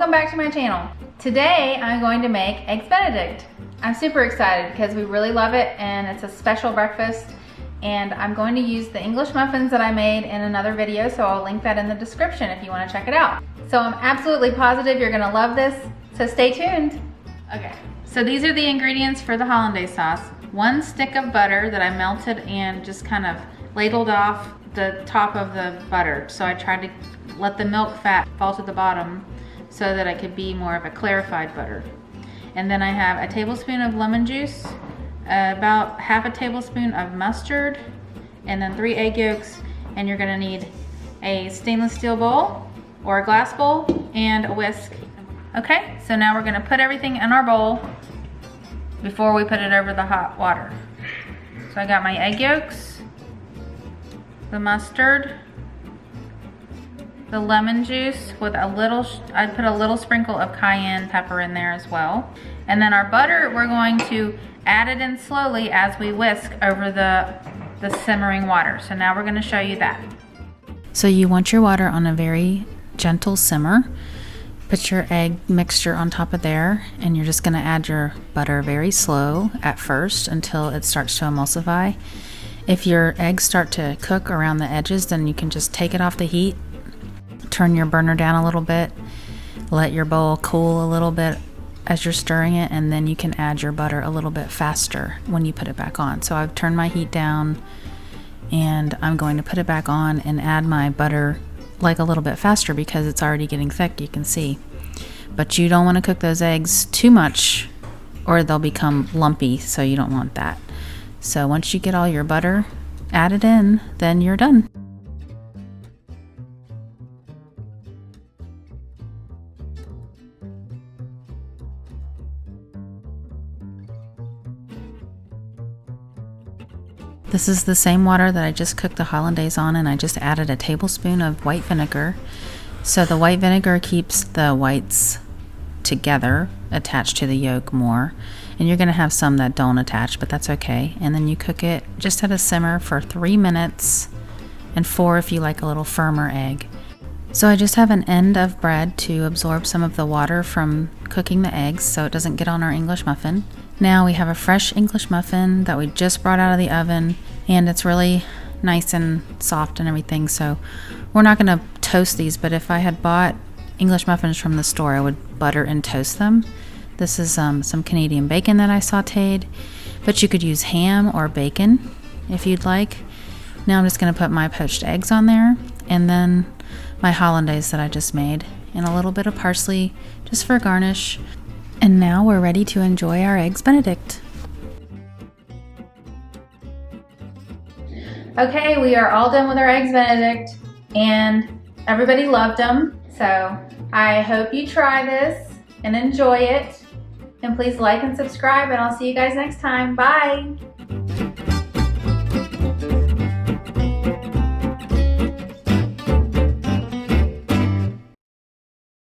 welcome back to my channel. Today I'm going to make Eggs Benedict. I'm super excited because we really love it and it's a special breakfast, and I'm going to use the English muffins that I made in another video, so I'll link that in the description if you want to check it out. So I'm absolutely positive you're gonna love this, so stay tuned. Okay, so these are the ingredients for the Hollandaise sauce. 1 stick of butter that I melted and just kind of ladled off the top of the butter. So I tried to let the milk fat fall to the bottom so that it could be more of a clarified butter. And then I have a tablespoon of lemon juice, about half a tablespoon of mustard, and then 3 egg yolks. And you're gonna need a stainless steel bowl or a glass bowl and a whisk. Okay, so now we're gonna put everything in our bowl before we put it over the hot water. So I got my egg yolks, the mustard, the lemon juice with a little, I put a little sprinkle of cayenne pepper in there as well. And then our butter, we're going to add it in slowly as we whisk over the simmering water. So now we're gonna show you that. So you want your water on a very gentle simmer. Put your egg mixture on top of there, and you're just gonna add your butter very slow at first until it starts to emulsify. If your eggs start to cook around the edges, then you can just take it off the heat, turn your burner down a little bit, let your bowl cool a little bit as you're stirring it, and then you can add your butter a little bit faster when you put it back on. So I've turned my heat down and I'm going to put it back on and add my butter like a little bit faster because it's already getting thick, you can see. But you don't want to cook those eggs too much or they'll become lumpy, so you don't want that. So once you get all your butter added in, then you're done. This is the same water that I just cooked the hollandaise on, and I just added a tablespoon of white vinegar. So the white vinegar keeps the whites together, attached to the yolk more. And you're gonna have some that don't attach, but that's okay. And then you cook it just at a simmer for 3 minutes, and 4 if you like a little firmer egg. So I just have an end of bread to absorb some of the water from cooking the eggs so it doesn't get on our English muffin. Now we have a fresh English muffin that we just brought out of the oven, and it's really nice and soft and everything, so we're not gonna toast these, but if I had bought English muffins from the store, I would butter and toast them. This is some Canadian bacon that I sauteed, but you could use ham or bacon if you'd like. Now I'm just gonna put my poached eggs on there, and then my hollandaise that I just made, and a little bit of parsley just for garnish. And now we're ready to enjoy our Eggs Benedict. Okay, we are all done with our Eggs Benedict, and everybody loved them. So I hope you try this and enjoy it. And please like and subscribe, and I'll see you guys next time. Bye.